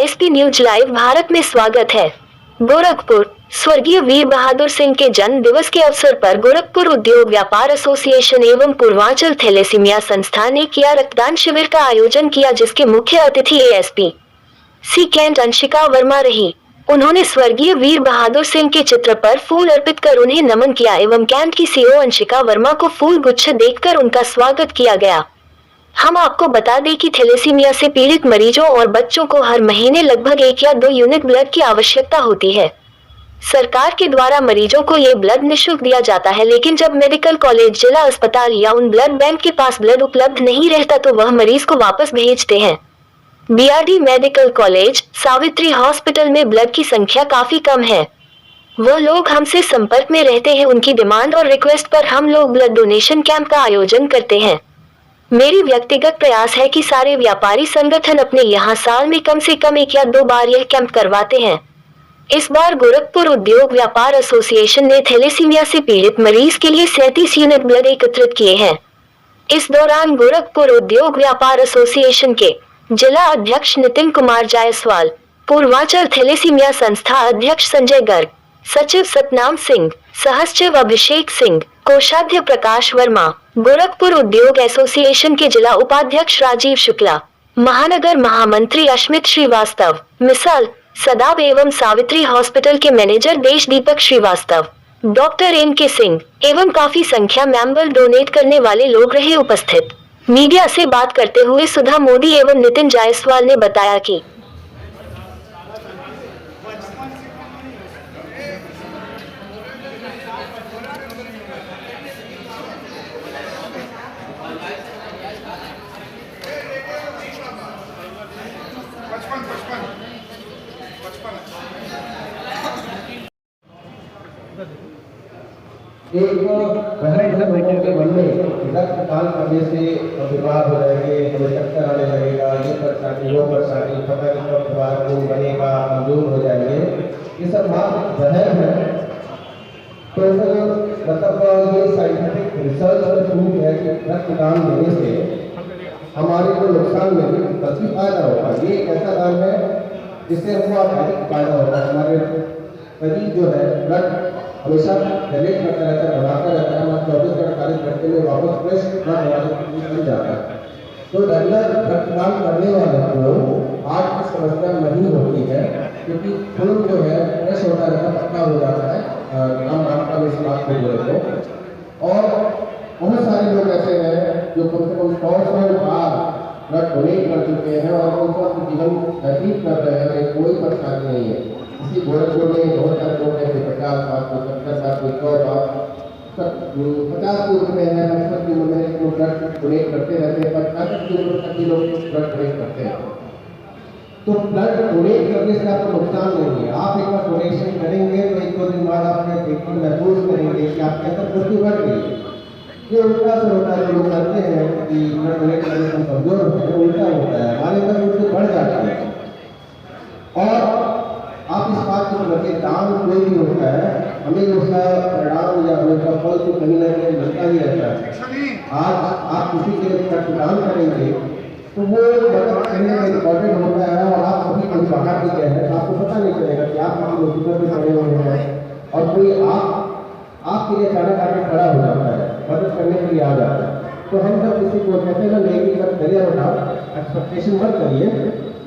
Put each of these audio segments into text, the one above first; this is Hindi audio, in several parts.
एसपी न्यूज लाइव भारत में स्वागत है। गोरखपुर। स्वर्गीय वीर बहादुर सिंह के जन्म दिवस के अवसर पर गोरखपुर उद्योग व्यापार एसोसिएशन एवं पूर्वांचल थैलेसीमिया संस्थान ने किया रक्तदान शिविर का आयोजन किया, जिसके मुख्य अतिथि एएसपी सी कैंट अंशिका वर्मा रही। उन्होंने स्वर्गीय वीर बहादुर सिंह के चित्र पर फूल अर्पित कर उन्हें नमन किया एवं कैंट की सीईओ अंशिका वर्मा को फूल गुच्छ देकर उनका स्वागत किया गया। हम आपको बता दें कि थैलेसीमिया से पीड़ित मरीजों और बच्चों को हर महीने लगभग 1 या 2 यूनिट ब्लड की आवश्यकता होती है। सरकार के द्वारा मरीजों को ये ब्लड निःशुल्क दिया जाता है, लेकिन जब मेडिकल कॉलेज, जिला अस्पताल या उन ब्लड बैंक के पास ब्लड उपलब्ध नहीं रहता तो वह मरीज को वापस भेजते हैं। BRD medical college, Savitri hospital में ब्लड की संख्या काफी कम है। वह लोग हमसे संपर्क में रहते हैं, उनकी डिमांड और रिक्वेस्ट पर हम लोग ब्लड डोनेशन कैंप का आयोजन करते हैं। मेरी व्यक्तिगत प्रयास है कि सारे व्यापारी संगठन अपने यहाँ साल में कम से कम 1 या 2 बार यह कैंप करवाते हैं। इस बार गोरखपुर उद्योग व्यापार एसोसिएशन ने थैलेसीमिया से पीड़ित मरीज के लिए 37 यूनिट ब्लड एकत्रित किए हैं। इस दौरान गोरखपुर उद्योग व्यापार एसोसिएशन के जिला अध्यक्ष नितिन कुमार जायसवाल, पूर्वांचल थैलेसीमिया संस्था अध्यक्ष संजय गर्ग, सचिव सतनाम सिंह, सहसचिव अभिषेक सिंह, कोषाध्यक्ष प्रकाश वर्मा, गोरखपुर उद्योग एसोसिएशन के जिला उपाध्यक्ष राजीव शुक्ला, महानगर महामंत्री अश्मित श्रीवास्तव, मिसाल सदाब एवं सावित्री हॉस्पिटल के मैनेजर देश दीपक श्रीवास्तव, डॉक्टर एन.के. सिंह एवं काफी संख्या में ब्लड डोनेट करने वाले लोग रहे उपस्थित। मीडिया से बात करते हुए सुधा मोदी एवं नितिन जायसवाल ने बताया कि एक बहन लोगों के मन में रक्तदान करने से बीमार हो जाएंगे, हमें चक्कर आने लगेगा, ये परेशानी वो परेशानी, पता नहीं कब दोबारा खून बनेगा, कमजोर हो जाएंगे, ये सब मात्र वहम है। तो मतलब ये साइंटिफिक रिसर्च में प्रूव है कि रक्तदान देने से हमारे को नुकसान नहीं बल्कि फायदा होगा। ये एक ऐसा दान है जिससे हमको अधिक फायदा होता है। हमारे शरीर जो है ब्लड हमेशा जनरेट करता रहता है, बढ़ाता रहता है, हमारे 24 से 48 घंटे में वापस फ्रेश ब्लड हमारे बन जाता है। तो रेगुलर रक्तदान करने वाले को हार्ट की समस्या नहीं होती है, क्योंकि खून जो है फ्रेश होता रहता है, पक्का हो जाता है। हम आपका इस बात को बोले तो, और बहुत सारे लोग ऐसे हैं जो कम से कम 100 बार ब्लड डोनेट कर चुके हैं और उनका जीवन व्यतीत कर रहे हैं, कोई परेशानी नहीं है। इसी गोरखपुर में बहुत सारे लोग हैं, 50 बार, 70 बार, 100 बार, 50 की उम्र में है, 55 की उम्र में लोग ब्लड डोनेट करते रहते हैं, 65 की उम्र तक भी लोग ब्लड डोनेट करते हैं। तो ब्लड डोनेट करने से आपको नुकसान नहीं है। आप एक बार डोनेशन करेंगे तो 1-2 दिन बाद आपने देखकर महसूस करेंगे कि आपके अंदर फुर्ती बढ़ गई है। ये उल्टा से होता है, लोग करते हैं कि ब्लड डोनेट करने से कमजोर होते हैं, उल्टा होता है, हमारे अंदर फुर्ती बढ़ जाती है। और आप इस बात को रखें, दान कोई भी होता है, हमें उसका परिणाम या उसका फल तो कहीं ना कहीं मिलता ही रहता है। आज आप किसी के लिए रक्तदान करेंगे तो वो मतलब कहीं ना कहीं इम्पोर्टेंट होता है, और आप कभी कभी बाहर भी गए हैं तो आपको पता नहीं चलेगा कि आप किसी मुसीबत में खड़े हुए हैं और कोई आपके लिए अचानक आके खड़ा हो जाता है, मदद करने के लिए आ जाता है। तो हम जब किसी को कहते हैं ना, नहीं मत करिए, एक्सपेक्टेशन मत करिए,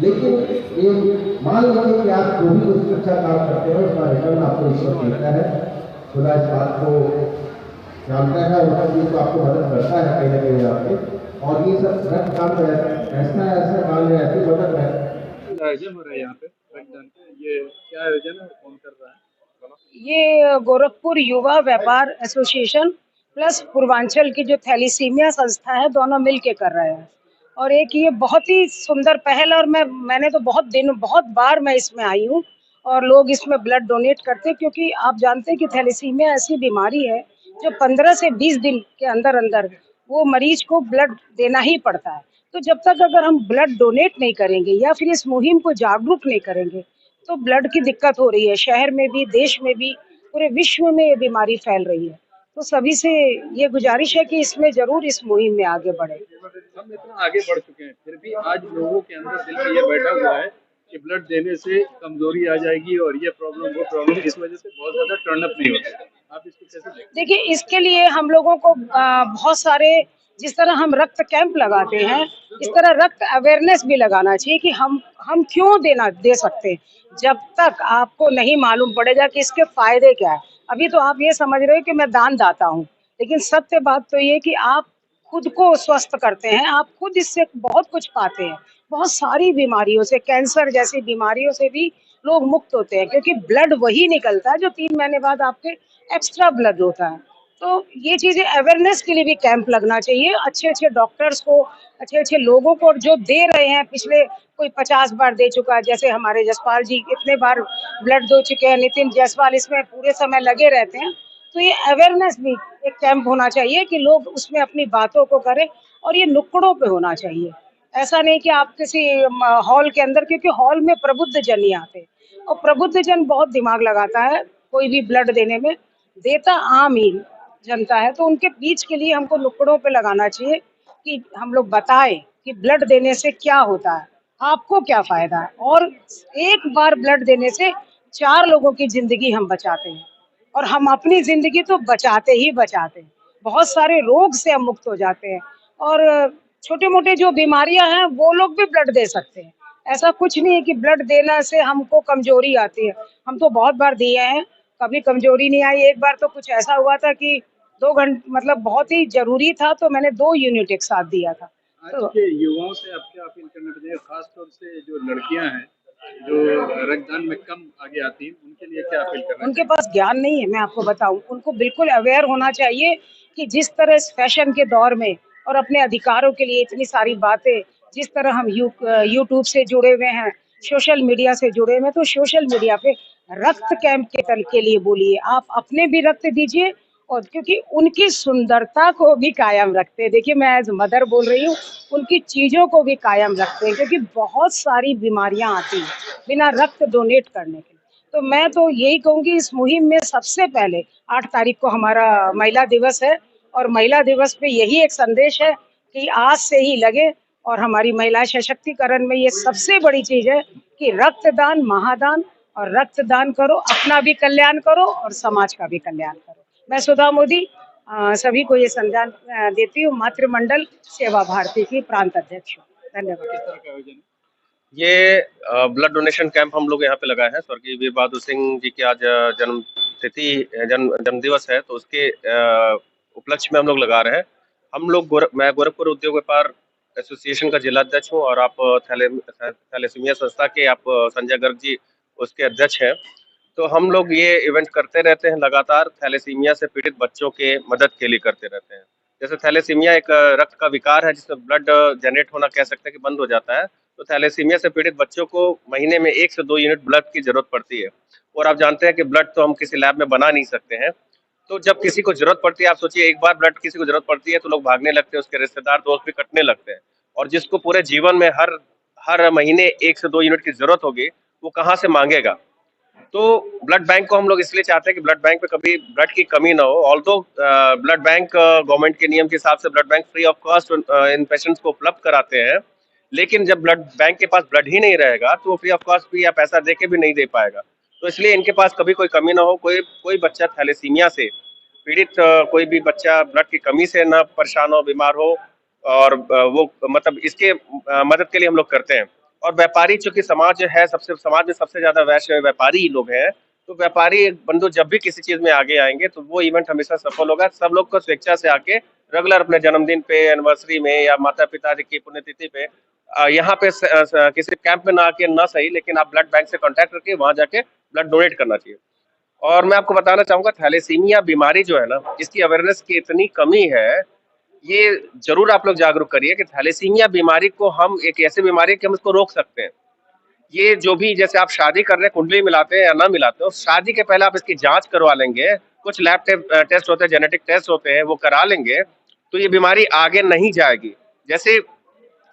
लेकिन ये मान लीजिए कि आप जो भी कुछ अच्छा काम करते हैं उसका रिटर्न आपको ईश्वर देता है। खुदा इस बात को जानता है और उस चीज़ को आपको मदद करता है कहीं ना कहीं आपके। और ये सब रक्त काम ऐसा काम है, ऐसी मदद है। आयोजन हो रहा है यहाँ पे रक्तदान का, ये क्या आयोजन है, कौन कर रहा है? ये गोरखपुर युवा व्यापार एसोसिएशन प्लस पूर्वांचल की जो थैलीसीमिया संस्था है, दोनों मिल के कर रहे हैं। और एक ये बहुत ही सुंदर पहल, और मैंने तो बहुत बार मैं इसमें आई हूँ और लोग इसमें ब्लड डोनेट करते हैं, क्योंकि आप जानते हैं कि थैलीसीमिया ऐसी बीमारी है जो 15 से 20 दिन के अंदर अंदर वो मरीज को ब्लड देना ही पड़ता है। तो जब तक अगर हम ब्लड डोनेट नहीं करेंगे या फिर इस मुहिम को जागरूक नहीं करेंगे तो ब्लड की दिक्कत हो रही है, शहर में भी, देश में भी, पूरे विश्व में ये बीमारी फैल रही है। तो सभी से ये गुजारिश है कि इसमें जरूर इस मुहिम में आगे बढ़े। हम इतना आगे बढ़ चुके हैं, फिर भी आज लोगों के अंदर दिल में ये बैठा हुआ है कि ब्लड देने से कमजोरी आ जाएगी और ये प्रॉब्लम वो प्रॉब्लम, इस वजह से बहुत ज्यादा टर्न अप नहीं होते। आप इसको कैसे देखते हैं? देखिए, इसके लिए हम लोगों को बहुत सारे, जिस तरह हम रक्त कैंप लगाते हैं, इस तरह रक्त अवेयरनेस भी लगाना चाहिए कि हम क्यों दे सकते हैं, जब तक आपको नहीं मालूम पड़ेगा कि इसके फायदे क्या है। अभी तो आप ये समझ रहे हो कि मैं दान दाता हूँ, लेकिन सत्य बात तो ये कि आप खुद को स्वस्थ करते हैं, आप खुद इससे बहुत कुछ पाते हैं। बहुत सारी बीमारियों से, कैंसर जैसी बीमारियों से भी लोग मुक्त होते हैं, क्योंकि ब्लड वही निकलता है जो 3 महीने बाद आपके एक्स्ट्रा ब्लड होता है। तो ये चीज़ें अवेयरनेस के लिए भी कैंप लगना चाहिए, अच्छे-अच्छे डॉक्टर्स को, अच्छे-अच्छे लोगों को जो दे रहे हैं, पिछले कोई 50 बार दे चुका है, जैसे हमारे जसपाल जी इतने बार ब्लड दे चुके हैं, नितिन जायसवाल इसमें पूरे समय लगे रहते हैं। तो ये अवेयरनेस भी एक कैंप होना चाहिए कि लोग उसमें अपनी बातों को करें, और ये नुक्कड़ों पे होना चाहिए। ऐसा नहीं कि आप किसी हॉल के अंदर, क्योंकि हॉल में प्रबुद्ध जन ही आते हैं, और प्रबुद्ध जन बहुत दिमाग लगाता है कोई भी ब्लड देने में, देता आम ही जनता है। तो उनके बीच के लिए हमको नुक्कड़ों पे लगाना चाहिए कि हम लोग बताएं कि ब्लड देने से क्या होता है, आपको क्या फायदा है, और एक बार ब्लड देने से 4 लोगों की जिंदगी हम बचाते हैं, और हम अपनी जिंदगी तो बचाते ही बचाते हैं। बहुत सारे रोग से हम मुक्त हो जाते हैं, और छोटे मोटे जो बीमारियां हैं वो लोग भी ब्लड दे सकते हैं। ऐसा कुछ नहीं है कि ब्लड देने से हमको कमजोरी आती है। हम तो बहुत बार दिए हैं, कभी कमजोरी नहीं आई। एक बार तो कुछ ऐसा हुआ था कि 2 घंटे, मतलब बहुत ही जरूरी था, तो मैंने 2 यूनिट एक साथ दिया था। आज तो के युवाओं से आप क्या अपील करना चाहेंगे, खास तौर से जो लड़कियां हैं जो रक्तदान में कम आगे आती हैं, उनके लिए क्या अपील करना उनके चाहेंगे? पास ज्ञान नहीं है, मैं आपको बताऊं, उनको बिल्कुल अवेयर होना चाहिए कि जिस तरह इस फैशन के दौर में और अपने अधिकारों के लिए इतनी सारी बातें, जिस तरह हम यूट्यूब से जुड़े हुए हैं, सोशल मीडिया से जुड़े हुए हैं, तो सोशल मीडिया पे रक्त कैंप के लिए बोलिए, आप अपने भी रक्त दीजिए, और क्योंकि उनकी सुंदरता को भी कायम रखते हैं। देखिए, मैं एज मदर बोल रही हूँ, उनकी चीजों को भी कायम रखते हैं, क्योंकि बहुत सारी बीमारियां आती हैं बिना रक्त डोनेट करने के। तो मैं तो यही कहूँगी, इस मुहिम में सबसे पहले 8 तारीख को हमारा महिला दिवस है, और महिला दिवस पे यही एक संदेश है कि आज से ही लगे, और हमारी महिला सशक्तिकरण में ये सबसे बड़ी चीज है कि रक्तदान महादान, और रक्तदान करो, अपना भी कल्याण करो और समाज का भी कल्याण करो। मैं सुधा मोदी सभी को ये संदेश देती हूँ, मातृमंडल सेवा भारती की प्रांत अध्यक्ष हूँ। धन्यवाद। किस तरह का आयोजन है? ये ब्लड डोनेशन कैंप हम लोग यहाँ पे लगाए हैं। स्वर्गीय वीर बहादुर सिंह जी की आज जन्म तिथि, जन्म दिवस है, तो उसके उपलक्ष्य में हम लोग लगा रहे हैं। हम लोग मैं गोरखपुर उद्योग व्यापार एसोसिएशन का जिला अध्यक्ष हूँ, और आप थैलेसीमिया संस्था के आप संजय गर्ग जी उसके अध्यक्ष हैं। तो हम लोग ये इवेंट करते रहते हैं लगातार, थैलेसीमिया से पीड़ित बच्चों के मदद के लिए करते रहते हैं। जैसे थैलेसीमिया एक रक्त का विकार है जिसमें ब्लड जनरेट होना कह सकते हैं कि बंद हो जाता है। तो थैलेसीमिया से पीड़ित बच्चों को महीने में 1 से 2 यूनिट ब्लड की जरूरत पड़ती है, और आप जानते हैं कि ब्लड तो हम किसी लैब में बना नहीं सकते हैं। तो जब किसी को जरूरत पड़ती है, आप सोचिए एक बार ब्लड किसी को जरूरत पड़ती है तो लोग भागने लगते हैं, उसके रिश्तेदार दोस्त भी कटने लगते हैं, और जिसको पूरे जीवन में हर महीने 1 से 2 यूनिट की जरूरत होगी, वो कहाँ से मांगेगा। तो ब्लड बैंक को हम लोग इसलिए चाहते हैं कि ब्लड बैंक पे कभी ब्लड की कमी ना हो। ऑल्दो ब्लड बैंक गवर्नमेंट के नियम के हिसाब से blood bank free of cost in patients को उपलब्ध कराते हैं, लेकिन जब ब्लड बैंक के पास ब्लड ही नहीं रहेगा तो वो फ्री ऑफ कॉस्ट भी या पैसा दे के भी नहीं दे पाएगा। तो इसलिए इनके पास कभी कोई कमी ना हो, कोई बच्चा थैलेसीमिया से पीड़ित, कोई भी बच्चा ब्लड की कमी से ना परेशान हो, बीमार हो, और वो मतलब इसके मदद के लिए हम लोग करते हैं। और व्यापारी, चूंकि समाज है, समाज में सबसे ज्यादा वैश्य व्यापारी लोग हैं, तो व्यापारी बंधु जब भी किसी चीज में आगे आएंगे तो वो इवेंट हमेशा सफल होगा। सब लोग को स्वेच्छा से आके रेगुलर अपने जन्मदिन पे, एनिवर्सरी में, या माता पिता की पुण्यतिथि पे यहाँ पे किसी कैंप में ना आके ना सही, लेकिन आप ब्लड बैंक से कांटेक्ट करके वहां जाके ब्लड डोनेट करना चाहिए। और मैं आपको बताना चाहूंगा, थैलेसीमिया बीमारी जो है ना, इसकी अवेयरनेस की इतनी कमी है, ये जरूर आप लोग जागरूक करिए कि थैलेसीमिया बीमारी को हम एक ऐसी बीमारी है कि हम इसको रोक सकते हैं। ये जो भी, जैसे आप शादी कर रहे हैं, कुंडली मिलाते हैं या ना मिलाते हो, शादी के पहले आप इसकी जांच करवा लेंगे, कुछ लैब टेस्ट होते हैं, जेनेटिक टेस्ट होते हैं, वो करा लेंगे, तो ये बीमारी आगे नहीं जाएगी। जैसे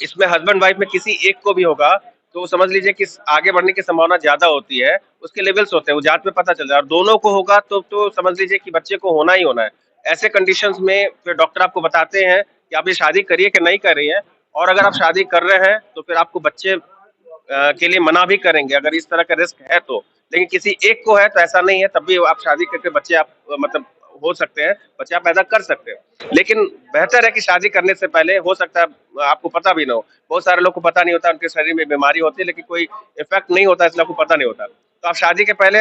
इसमें हस्बैंड वाइफ में किसी एक को भी होगा तो समझ लीजिए कि आगे बढ़ने की संभावना ज्यादा होती है। उसके लेवल्स होते हैं, वो जांच में पता चल जाए, और दोनों को होगा तो समझ लीजिए कि बच्चे को होना ही होना है। ऐसे कंडीशंस में फिर डॉक्टर आपको बताते हैं कि आप ये शादी करिए कि नहीं कर रही है, और अगर आप शादी कर रहे हैं तो फिर आपको बच्चे के लिए मना भी करेंगे अगर इस तरह का रिस्क है तो, लेकिन किसी एक को है तो ऐसा नहीं है, तब भी आप शादी करके बच्चे आप मतलब हो सकते हैं, बच्चे आप पैदा कर सकते हैं। लेकिन बेहतर है कि शादी करने से पहले हो सकता है आपको पता भी ना हो, बहुत सारे लोग को पता नहीं होता, उनके शरीर में बीमारी होती है लेकिन कोई इफेक्ट नहीं होता, इसलिए आपको पता नहीं होता। तो आप शादी के पहले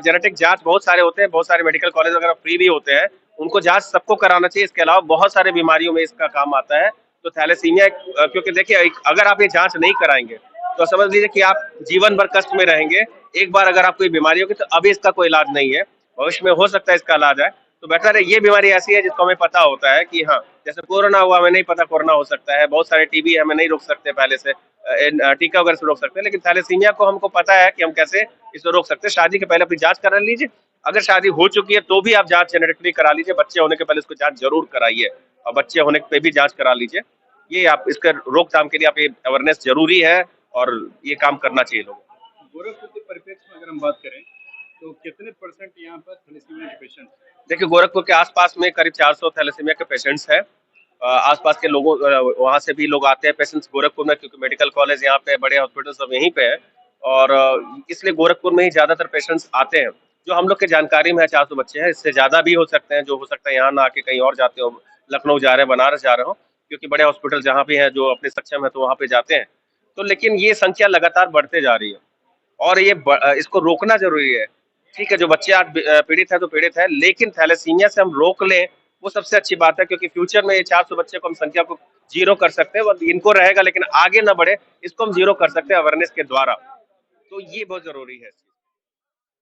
जेनेटिक जांच बहुत सारे होते हैं, बहुत सारे मेडिकल कॉलेज वगैरह फ्री भी होते हैं, उनको जांच सबको कराना चाहिए। इसके अलावा बहुत सारे बीमारियों में इसका काम आता है। तो थैलेसीमिया क्योंकि देखिए अगर आप ये जांच नहीं कराएंगे तो समझ लीजिए कि आप जीवन भर कष्ट में रहेंगे। एक बार अगर आपको ये बीमारी होगी तो अभी इसका कोई इलाज नहीं है, भविष्य में हो सकता है इसका इलाज है। तो बेटर है, ये बीमारी ऐसी है जिसको हमें पता होता है कि हाँ, जैसे कोरोना हुआ, हमें नहीं पता कोरोना हो सकता है, बहुत सारे टीबी हमें नहीं रोक सकते पहले से, टीका वगैरह से रोक सकते हैं, लेकिन थैलेसीमिया को हमको पता है कि हम कैसे इसको रोक सकते हैं। शादी के पहले अपनी जांच करा लीजिए, अगर शादी हो चुकी है तो भी आप जांच जेनेटिकली करा लीजिए, बच्चे होने के पहले इसको जांच जरूर कराइए और बच्चे होने पे भी जांच करा लीजिए। ये आप इसका रोकथाम के लिए आप ये अवेयरनेस जरूरी है और ये काम करना चाहिए लोगों को। गोरखपुर के परिप्रेक्ष्य में अगर हम बात करें तो कितने परसेंट यहाँ पर थैलेसीमिया के पेशेंट? देखिए गोरखपुर के आसपास में करीब 400 थैलेसीमिया के पेशेंट्स हैं। आसपास के लोगों वहाँ से भी लोग आते हैं पेशेंट्स गोरखपुर में, क्योंकि मेडिकल कॉलेज यहाँ पे, बड़े हॉस्पिटल सब यहीं पे है और इसलिए गोरखपुर में ही ज्यादातर पेशेंट्स आते हैं। जो हम लोग के जानकारी में है 400 बच्चे हैं, इससे ज्यादा भी हो सकते हैं, जो हो सकता है यहाँ ना आके कहीं और जाते हो, लखनऊ जा रहे हैं, बनारस जा रहे हो, क्योंकि बड़े हॉस्पिटल जहाँ भी हैं जो अपने सक्षम है तो वहाँ पे जाते हैं। तो लेकिन ये संख्या लगातार बढ़ते जा रही है और ये इसको रोकना जरूरी है। ठीक है, जो बच्चे आज पीड़ित है तो पीड़ित है, लेकिन थैलेसीमिया से हम रोक लें वो सबसे अच्छी बात है, क्योंकि फ्यूचर में ये 400 बच्चे को हम संख्या को जीरो कर सकते हैं। इनको रहेगा लेकिन आगे ना बढ़े, इसको हम जीरो कर सकते हैं अवेयरनेस के द्वारा। तो ये बहुत जरूरी है।